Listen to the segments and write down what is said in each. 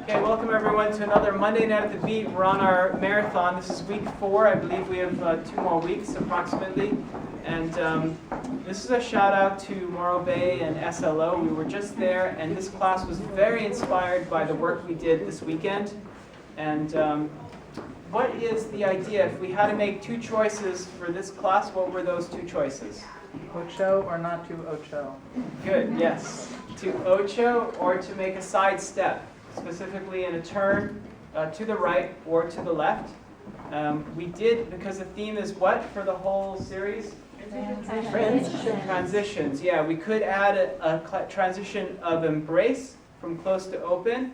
Okay, welcome everyone to another Monday Night at the Beat. We're on our marathon. This is week 4. I believe we have 2 more weeks approximately. And this is a shout out to Morro Bay and SLO. We were just there, and this class was very inspired by the work we did this weekend. And what is the idea? If we had to make 2 choices for this class, what were those 2 choices? Ocho or not to Ocho? Good, yes. To Ocho or to make a side step, specifically in a turn to the right or to the left. We did, because the theme is what for the whole series? Transitions. Yeah, we could add a transition of embrace from close to open.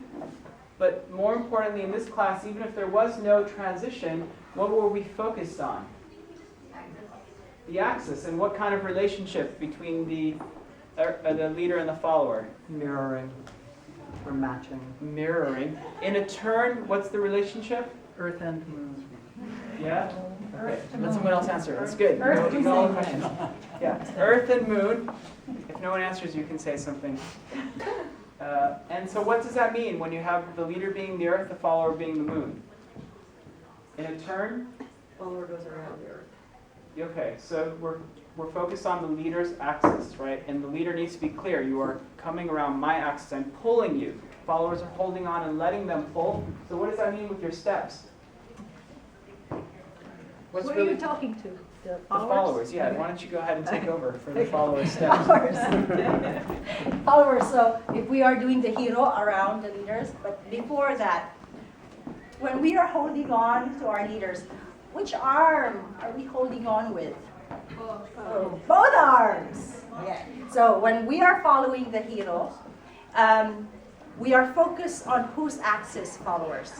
But more importantly in this class, even if there was no transition, what were we focused on? The axis. And what kind of relationship between the leader and the follower? Mirroring or matching. Mirroring. In a turn, what's the relationship? Earth and moon. Yeah? Okay. Let someone else answer. That's good. Earth You know all the questions. Yeah. Earth and moon. If no one answers, you can say something. And so what does that mean when you have the leader being the earth, the follower being the moon? In a turn? Follower goes around the earth. Okay, so we're focused on the leader's axis, right? And the leader needs to be clear. You are coming around my axis. I'm pulling you. Followers are holding on and letting them pull. So what does that mean with your steps? Who are you talking to? The followers? The followers, yeah. Why don't you go ahead and take over for the followers' steps? Followers. So if we are doing the hero around the leaders, but before that, when we are holding on to our leaders, which arm are we holding on with? Both arms. Yeah. So when we are following the hero, we are focused on whose axis followers?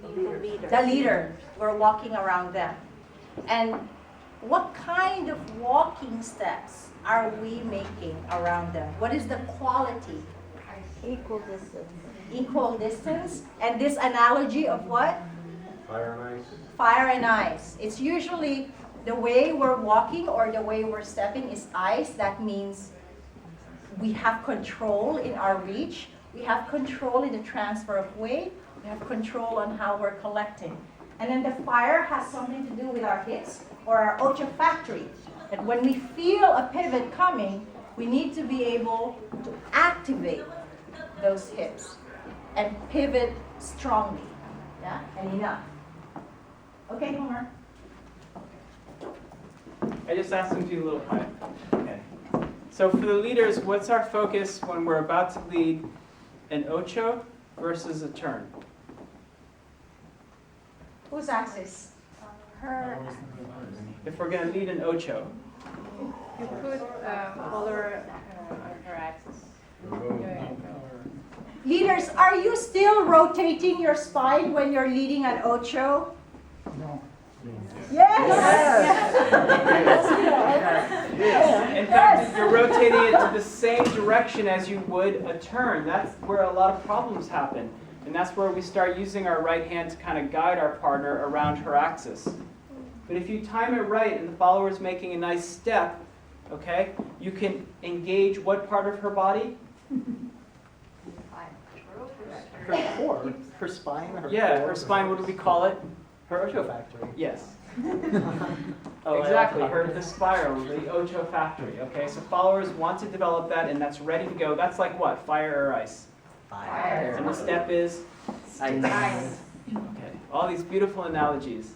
The leader. We're walking around them. And what kind of walking steps are we making around them? What is the quality? Equal distance. Equal distance. And this analogy of what? Fire and ice. Fire and ice. It's usually the way we're walking or the way we're stepping is ice. That means we have control in our reach. We have control in the transfer of weight. We have control on how we're collecting. And then the fire has something to do with our hips or our Ocho factory. And when we feel a pivot coming, we need to be able to activate those hips and pivot strongly. Yeah, and enough. Okay, Homer. I just asked them to be a little quiet. Okay. So for the leaders, what's our focus when we're about to lead an Ocho versus a turn? Whose axis? Her. If we're going to lead an Ocho. You put follower on her axis. Leaders, are you still rotating your spine when you're leading an Ocho? No. Yes! In fact, you're rotating it to the same direction as you would a turn. That's where a lot of problems happen. And that's where we start using our right hand to kind of guide our partner around her axis. But if you time it right and the follower is making a nice step, okay, you can engage what part of her body? Her core, her spine, her Yeah, core. her spine, what do we call it? Her Ocho factory. Yes. Oh, Exactly, yeah. the spiral, the Ocho factory. Okay, so followers want to develop that and that's ready to go. That's like what? Fire or ice? Fire. And the step is? Nice. Okay, all these beautiful analogies.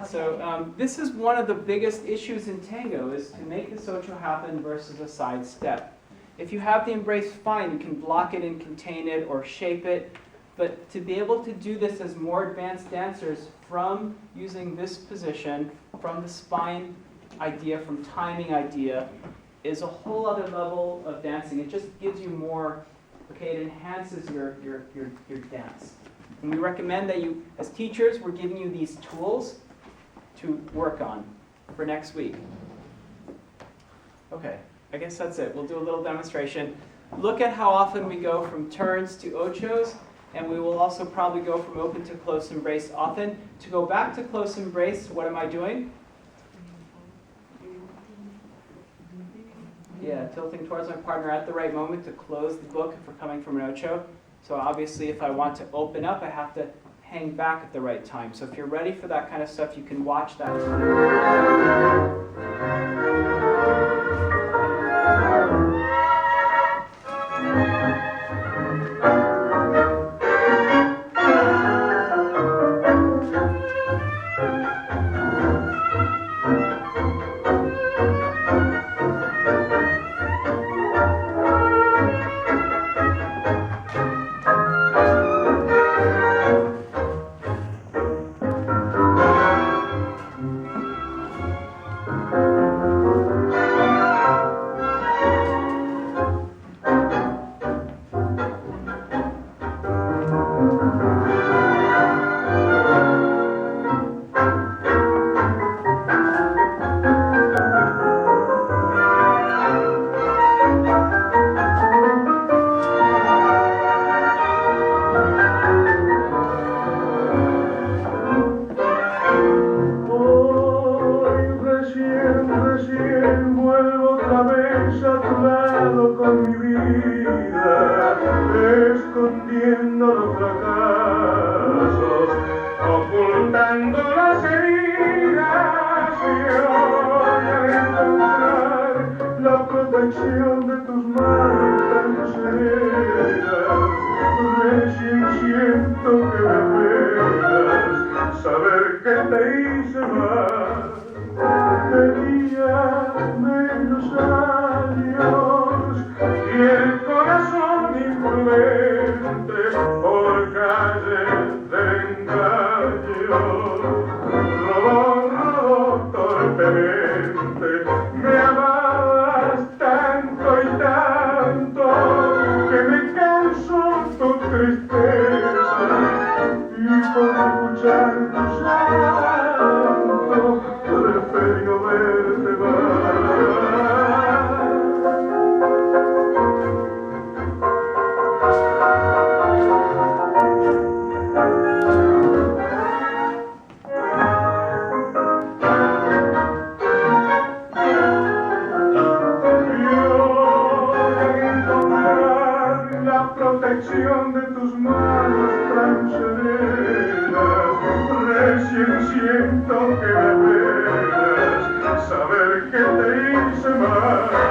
So this is one of the biggest issues in tango is to make this Ocho happen versus a side step. If you have the embrace, fine, you can block it and contain it or shape it. But to be able to do this as more advanced dancers from using this position, from the spine idea, from timing idea, is a whole other level of dancing. It just gives you more, okay, it enhances your dance. And we recommend that you, as teachers, we're giving you these tools to work on for next week. Okay, I guess that's it. We'll do a little demonstration. Look at how often we go from turns to Ochos, and we will also probably go from open to close embrace often. To go back to close embrace, what am I doing? Yeah, tilting towards my partner at the right moment to close the book if we're coming from an Ocho. So obviously if I want to open up, I have to hang back at the right time. So if you're ready for that kind of stuff, you can watch that time. Siento que me pegas, saber que te hice mal.